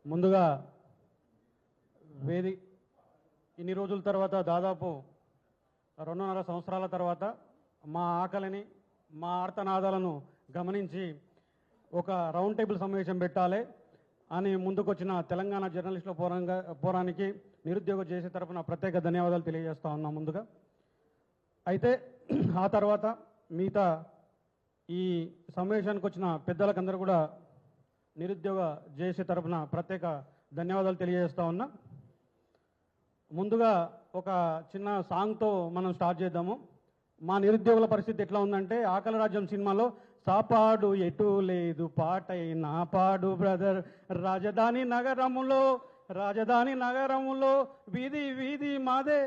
ముందుగా వేది ఇన్ని రోజుల తర్వాత దాదాపు 2.5 సంవత్సరాల తర్వాత మా ఆకలిని మా ఆర్తనాదాలను గమనించి ఒక రౌండ్ టేబుల్ సమావేశం పెట్టాలి అని ముందుకొచ్చిన తెలంగాణ జర్నలిస్టుల పోరానికి నిరుద్యోగ జేసీ తరఫున ప్రత్యేక ధన్యవాదాలు తెలియజేస్తా ఉన్నాం ముందుగా. అయితే ఆ తర్వాత మిగతా ఈ సమావేశానికి వచ్చిన పెద్దలకందరూ కూడా నిరుద్యోగ జేసీ తరఫున ప్రత్యేక ధన్యవాదాలు తెలియజేస్తా ఉన్నా. ముందుగా ఒక చిన్న సాంగ్తో మనం స్టార్ట్ చేద్దాము. మా నిరుద్యోగుల పరిస్థితి ఎట్లా ఉందంటే, ఆకలి రాజ్యం సినిమాలో సాపాడు ఎటు లేదు పాటైనా పాడు బ్రదర్, రాజధాని నగరములో వీధి వీధి మాదే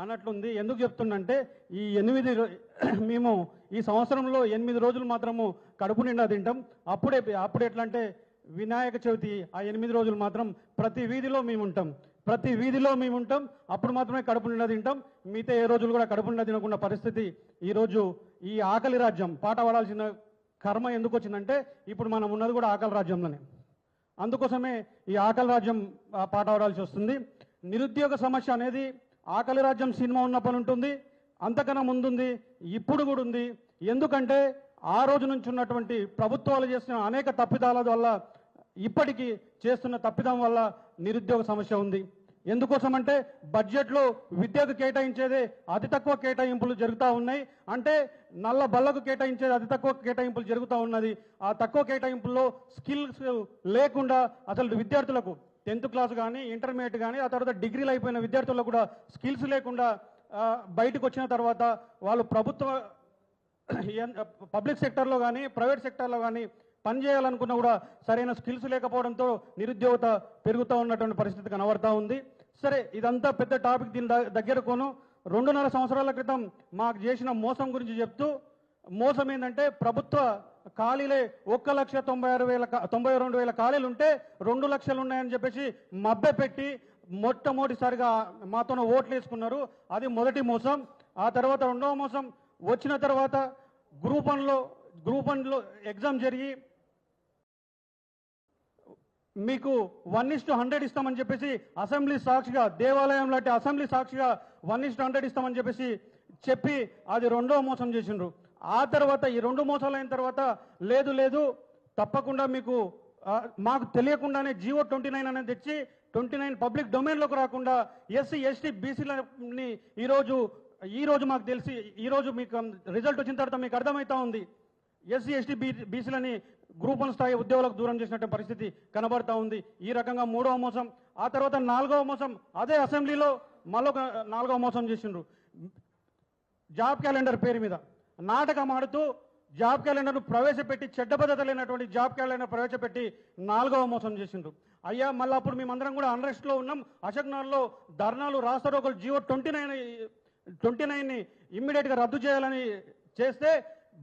అన్నట్లుంది. ఎందుకు చెప్తుందంటే, ఈ మేము ఈ సంవత్సరంలో 8 రోజులు మాత్రము కడుపు నిండా తింటాం. అప్పుడు ఎట్లా అంటే, వినాయక చవితి ఆ 8 రోజులు మాత్రం ప్రతి వీధిలో మేము ఉంటాం. అప్పుడు మాత్రమే కడుపు నిండా తింటాం. మిగతా ఏ రోజులు కూడా కడుపు నిండా తినకుండా పరిస్థితి. ఈరోజు ఈ ఆకలి రాజ్యం పాట పాడాల్సిన కర్మ ఎందుకు వచ్చిందంటే, ఇప్పుడు మనం ఉన్నది కూడా ఆకలి రాజ్యంలోనే. అందుకోసమే ఈ ఆకలి రాజ్యం పాట పాడాల్సి వస్తుంది. నిరుద్యోగ సమస్య అనేది ఆకలి రాజ్యం సినిమా ఉన్నప్పటి ఉంటుంది, అంతకన్నా ముందుంది, ఇప్పుడు కూడా ఉంది. ఎందుకంటే ఆ రోజు నుంచి ఉన్నటువంటి ప్రభుత్వాలు చేస్తున్న అనేక తప్పిదాల వల్ల, ఇప్పటికీ చేస్తున్న తప్పిదం వల్ల నిరుద్యోగ సమస్య ఉంది. ఎందుకోసమంటే బడ్జెట్లో విద్యకు కేటాయించేదే అతి తక్కువ కేటాయింపులు జరుగుతూ ఉన్నాయి. అంటే నల్ల బల్లకు కేటాయించేది అతి తక్కువ కేటాయింపులు జరుగుతూ ఉన్నది. ఆ తక్కువ కేటాయింపుల్లో స్కిల్స్ లేకుండా అసలు విద్యార్థులకు 10th క్లాస్ కానీ ఇంటర్మీడియట్ కానీ ఆ తర్వాత డిగ్రీలు అయిపోయిన విద్యార్థులకు కూడా స్కిల్స్ లేకుండా బయటకు వచ్చిన తర్వాత వాళ్ళు పబ్లిక్ సెక్టర్లో కానీ ప్రైవేట్ సెక్టర్లో కానీ పనిచేయాలనుకున్నా కూడా సరైన స్కిల్స్ లేకపోవడంతో నిరుద్యోగత పెరుగుతూ ఉన్నటువంటి పరిస్థితి కనబడతా ఉంది. సరే, ఇదంతా పెద్ద టాపిక్. దీని దగ్గర కోను 2.5 సంవత్సరాల క్రితం మాకు చేసిన మోసం గురించి చెప్తూ, మోసం ఏంటంటే ప్రభుత్వ ఖాళీలే 1,92,000 ఖాళీలు ఉంటే 2 లక్షలు ఉన్నాయని చెప్పేసి మభ్య పెట్టి మొట్టమొదటిసారిగా మాతోనే ఓట్లు వేసుకున్నారు. అది మొదటి మోసం. ఆ తర్వాత రెండవ మోసం వచ్చిన తర్వాత గ్రూప్ వన్లో ఎగ్జామ్ జరిగి మీకు 1:100 ఇస్తామని చెప్పేసి అసెంబ్లీ సాక్షిగా, దేవాలయం లాంటి అసెంబ్లీ సాక్షిగా 1:100 ఇస్తామని చెప్పేసి చెప్పి అది రెండో మోసం చేసిండ్రు. ఆ తర్వాత ఈ 2 మోసాలు అయిన తర్వాత లేదు తప్పకుండా మాకు తెలియకుండానే జీవో 29 అనేది తెచ్చి 29 పబ్లిక్ డొమైన్లోకి రాకుండా ఎస్సీ ఎస్టీ బీసీలని ఈరోజు మాకు తెలిసి, ఈరోజు మీకు రిజల్ట్ వచ్చిన తర్వాత మీకు అర్థమవుతా ఉంది, ఎస్సీ ఎస్టీ బీసీలని గ్రూప్ 1 స్థాయి ఉద్యోగులకు దూరం చేసినట్టు పరిస్థితి కనబడతా ఉంది. ఈ రకంగా 3వ మోసం. ఆ తర్వాత 4వ మోసం, అదే అసెంబ్లీలో మళ్ళొక 4వ మోసం చేసిండ్రు. జాబ్ క్యాలెండర్ పేరు మీద నాటకం ఆడుతూ జాబ్ క్యాలెండర్ను ప్రవేశపెట్టి, చెడ్డ పద్ధతి లేనటువంటి జాబ్ క్యాలెండర్ ప్రవేశపెట్టి 4వ మోసం చేసిండ్రు. అయ్యా, మళ్ళీ అప్పుడు మేమందరం కూడా అన్రెస్ట్లో ఉన్నాం. అశోక్నగర్లో ధర్నాలు, రాస్తారోకలు, జీవో 29ని ఇమ్మీడియట్గా రద్దు చేయాలని చేస్తే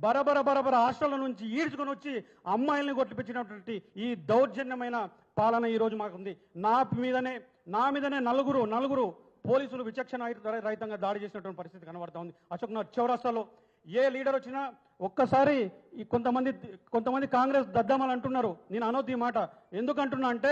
బరబర హాస్టళ్ల నుంచి ఈడ్చుకొని వచ్చి అమ్మాయిల్ని కొట్టిపించినటువంటి ఈ దౌర్జన్యమైన పాలన ఈరోజు మాకుంది. నా మీదనే నలుగురు పోలీసులు విచక్షణ రహితంగా దాడి చేసినటువంటి పరిస్థితి కనబడతా ఉంది. అశోక్నగర్ చౌరస్తాలో ఏ లీడర్ వచ్చినా ఒక్కసారి ఈ కొంతమంది కాంగ్రెస్ దద్దమ్మలు అంటున్నారు. నేను అనొద్దు ఈ మాట. ఎందుకంటున్నా అంటే,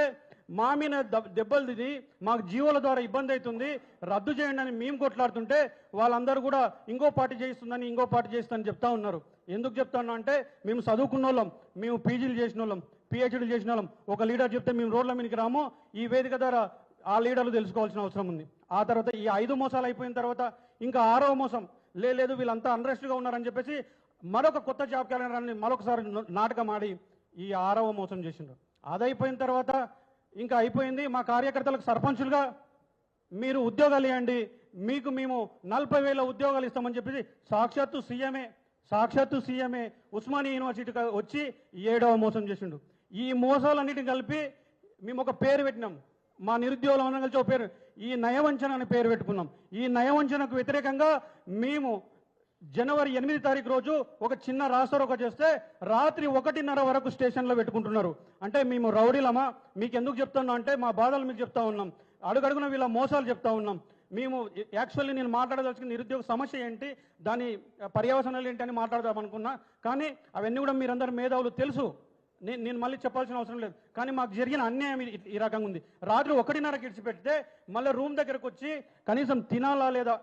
మా మీద దెబ్బలు తిని మాకు జీవోల ద్వారా ఇబ్బంది అవుతుంది, రద్దు చేయండి అని మేము కొట్లాడుతుంటే వాళ్ళందరూ కూడా ఇంకో పార్టీ చేయిస్తుందని చెప్తా ఉన్నారు. ఎందుకు చెప్తా ఉన్నా అంటే, మేము చదువుకున్న వాళ్ళం, మేము పీజీలు చేసిన వాళ్ళం, పిహెచ్డీలు చేసిన వాళ్ళం. ఒక లీడర్ చెప్తే మేము రోడ్ల మీదకి రాము. ఈ వేదిక ద్వారా ఆ లీడర్లు తెలుసుకోవాల్సిన అవసరం ఉంది. ఆ తర్వాత ఈ 5 మోసాలు అయిపోయిన తర్వాత ఇంకా 6వ మోసం, లేదు వీళ్ళంతా అన్రెస్ట్గా ఉన్నారని చెప్పేసి మరొక కొత్త జాబ్ క్యాలెండర్ని మరొకసారి నాటకం ఆడి ఈ 6వ మోసం చేసిండ్రు. అదైపోయిన తర్వాత ఇంకా అయిపోయింది. మా కార్యకర్తలకు సర్పంచులుగా మీరు ఉద్యోగాలు ఇవ్వండి, మీకు మేము 40,000 ఉద్యోగాలు ఇస్తామని చెప్పేసి సాక్షాత్తు సీఎంఏ ఉస్మానియా యూనివర్సిటీకి వచ్చి 7వ మోసం చేసిండు. ఈ మోసాలన్నిటిని కలిపి మేము ఒక పేరు పెట్టినాం. మా నిరుద్యోగులు అందరం కలిసి ఒక పేరు, ఈ నయవంచన అనే పేరు పెట్టుకున్నాం. ఈ నయవంచనకు వ్యతిరేకంగా మేము జనవరి 8వ తారీఖు రోజు ఒక చిన్న రాస్తారోకో చేస్తే రాత్రి 1:30 వరకు స్టేషన్లో పెట్టుకుంటున్నారు. అంటే మేము రౌడీలమా? మీకు ఎందుకు చెప్తున్నా అంటే, మా బాధలు మీకు చెప్తా ఉన్నాం, అడుగడుగున వీళ్ళ మోసాలు చెప్తా ఉన్నాం. మేము యాక్చువల్లీ నేను మాట్లాడదలుచుకున్న నిరుద్యోగ సమస్య ఏంటి, దాని పర్యవసనాలు ఏంటి అని మాట్లాడదాం అనుకున్నా. కానీ అవన్నీ కూడా మీరందరూ మేధావులు తెలుసు. నేను మళ్ళీ చెప్పాల్సిన అవసరం లేదు. కానీ మాకు జరిగిన అన్యాయం ఈ రకంగా ఉంది. రాత్రి 1:30కి ఇడిచిపెడితే మళ్ళీ రూమ్ దగ్గరకు వచ్చి కనీసం తినాలా లేదా,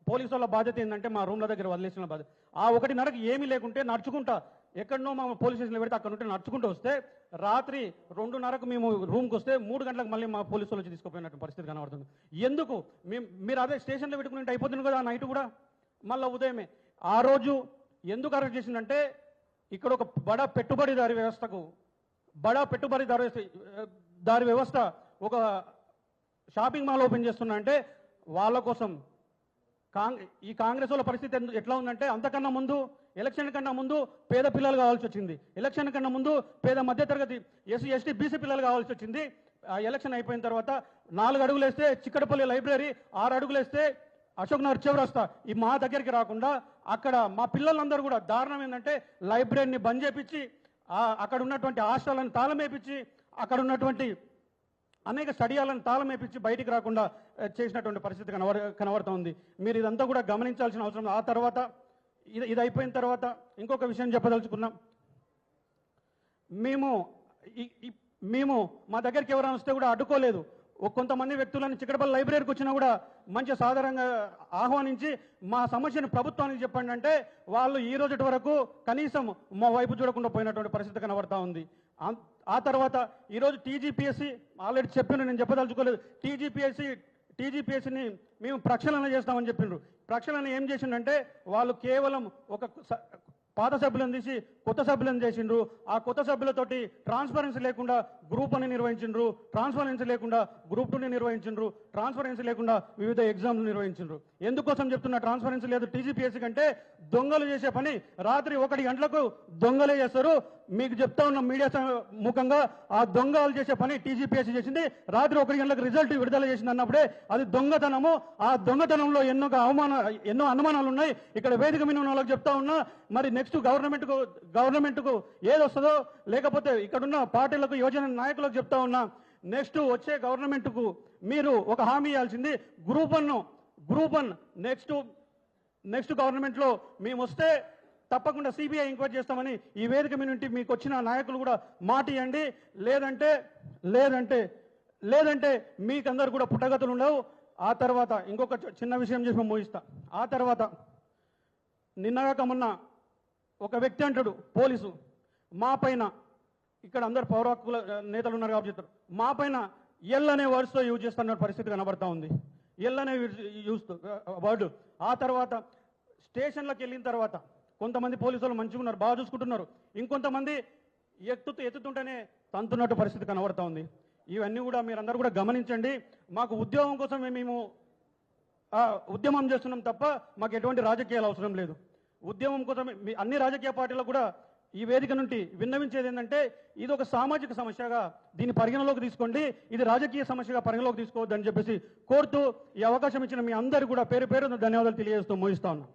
పోలీసు వాళ్ళ బాధ్యత ఏంటంటే మా రూమ్ల దగ్గర వదిలేసిన బాధ్యత. ఆ 1:30కి ఏమీ లేకుంటే నడుచుకుంటా ఎక్కడనో మా పోలీస్ స్టేషన్లో పెడితే అక్కడ ఉంటే నడుచుకుంటూ వస్తే రాత్రి 2:30కు మేము రూమ్కి వస్తే 3 గంటలకు మళ్ళీ మా పోలీసు వాళ్ళు వచ్చి తీసుకుపోయినట్టు పరిస్థితి కనబడుతుంది. ఎందుకు మీరు అదే స్టేషన్లో పెట్టుకుని అయిపోతుంది కదా నైట్ కూడా, మళ్ళీ ఉదయమే. ఆ రోజు ఎందుకు అరెస్ట్ చేసిందంటే ఇక్కడ ఒక బడా పెట్టుబడిదారి వ్యవస్థ ఒక షాపింగ్ మాల్ ఓపెన్ చేస్తున్నా అంటే వాళ్ళ కోసం. ఈ కాంగ్రెస్ వాళ్ళ పరిస్థితి ఎట్లా ఉందంటే అంతకన్నా ముందు ఎలక్షన్ కన్నా ముందు పేద పిల్లలు కావాల్సి వచ్చింది, ఎలక్షన్ కన్నా ముందు పేద మధ్యతరగతి ఎస్సీ ఎస్టీ బీసీ పిల్లలు కావాల్సి వచ్చింది. ఆ ఎలక్షన్ అయిపోయిన తర్వాత 4 అడుగులు వేస్తే చిక్కడపల్లి లైబ్రరీ, 6 అడుగులు వేస్తే అశోక్ నగర్ చివరస్తా ఈ మా దగ్గరికి రాకుండా అక్కడ మా పిల్లలందరూ కూడా దారుణం ఏంటంటే లైబ్రరీని బంద్ చేపించి అక్కడ ఉన్నటువంటి హాస్టళ్లను తాళం వేపించి అక్కడ ఉన్నటువంటి అనేక స్టడియాలను తాళం వేపించి బయటికి రాకుండా చేసినటువంటి పరిస్థితి కనబడుతూ ఉంది. మీరు ఇదంతా కూడా గమనించాల్సిన అవసరం. ఆ తర్వాత ఇది అయిపోయిన తర్వాత ఇంకొక విషయం చెప్పదలుచుకున్నాం. మేము మా దగ్గరికి ఎవరైనా వస్తే కూడా అడ్డుకోలేదు. కొంతమంది వ్యక్తులను చిక్కడపల్లి లైబ్రరీకి వచ్చినా కూడా మంచి సాధారణంగా ఆహ్వానించి మా సమస్యను ప్రభుత్వానికి చెప్పండి అంటే వాళ్ళు ఈ రోజు వరకు కనీసం మా వైపు చూడకుండా పోయినటువంటి పరిస్థితి కనబడతా ఉంది. ఆ తర్వాత ఈరోజు టీజీపీఎస్సీ ఆల్రెడీ చెప్పిన, నేను చెప్పదలుచుకోలేదు. టీజీపీఎస్సీని మేము ప్రక్షాళన చేస్తామని చెప్పిండ్రు. ప్రక్షాళన ఏం చేసిండంటే వాళ్ళు కేవలం ఒక పాత సభ్యులను తీసి కొత్త సభ్యులను చేసిండ్రు. ఆ కొత్త సభ్యులతోటి ట్రాన్స్పరెన్సీ లేకుండా గ్రూప్ అని నిర్వహించిండ్రు, ట్రాన్స్పరెన్సీ లేకుండా గ్రూప్ 2ని నిర్వహించిండ్రు, ట్రాన్స్పరెన్సీ లేకుండా వివిధ ఎగ్జామ్లు నిర్వహించిండ్రు. ఎందుకోసం చెప్తున్నా ట్రాన్స్పరెన్సీ లేదు టీజీపీఎస్సీ కంటే? దొంగలు చేసే పని రాత్రి 1 గంటలకు దొంగలే చేస్తారు. మీకు చెప్తా ఉన్న మీడియా ముఖంగా ఆ దొంగలు చేసే పని టీజీపీఎస్సీ చేసింది. రాత్రి 1 గంటలకు రిజల్ట్ విడుదల చేసింది అన్నప్పుడే అది దొంగతనము. ఆ దొంగతనంలో ఎన్నో అనుమానాలు ఉన్నాయి. ఇక్కడ వేదిక మీద ఉన్న వాళ్ళకి చెప్తా ఉన్నా, మరి నెక్స్ట్ గవర్నమెంట్కు ఏదొస్తుందో, లేకపోతే ఇక్కడున్న పార్టీలకు యువజన నాయకులకు చెప్తా ఉన్నా, నెక్స్ట్ వచ్చే గవర్నమెంట్కు మీరు ఒక హామీ ఇవ్వాల్సింది గ్రూప్ 1 నెక్స్ట్ గవర్నమెంట్లో మేము వస్తే తప్పకుండా సిబిఐ ఎంక్వైరీ చేస్తామని ఈ వేదిక మీద నుండి మీకు వచ్చిన నాయకులు కూడా మాట ఇవ్వండి. లేదంటే మీకందరు కూడా పుట్టగతులు ఉండవు. ఆ తర్వాత ఇంకొక చిన్న విషయం చేసి ముగిస్తా. ఆ తర్వాత నిన్నగాక మొన్న ఒక వ్యక్తి అంటాడు, పోలీసు మా పైన, ఇక్కడ అందరు పౌర హక్కుల నేతలు ఉన్నారు కాబట్టి చెప్తారు, మా పైన ఎల్ అనే వర్డ్స్తో యూజ్ చేస్తున్న పరిస్థితి కనబడతా ఉంది. ఎల్ అనే వర్డ్. ఆ తర్వాత స్టేషన్లకు వెళ్ళిన తర్వాత కొంతమంది పోలీసులు మంచిగా ఉన్నారు, బాగా చూసుకుంటున్నారు. ఇంకొంతమంది ఎత్తుతుంటేనే తంతున్నట్టు పరిస్థితి కనబడతా ఉంది. ఇవన్నీ కూడా మీరందరూ కూడా గమనించండి. మాకు ఉద్యోగం కోసమే మేము ఉద్యమం చేస్తున్నాం తప్ప మాకు ఎటువంటి రాజకీయాలు అవసరం లేదు. ఉద్యమం కోసం అన్ని రాజకీయ పార్టీలకు కూడా ఈ వేదిక నుండి విన్నవించేది ఏంటంటే ఇది ఒక సామాజిక సమస్యగా దీన్ని పరిగణలోకి తీసుకోండి, ఇది రాజకీయ సమస్యగా పరిగణలోకి తీసుకోవద్దని చెప్పేసి కోరుతూ ఈ అవకాశం ఇచ్చిన మీ అందరికీ కూడా పేరు పేరు ధన్యవాదాలు తెలియజేస్తూ ముగిస్తా ఉన్నాను.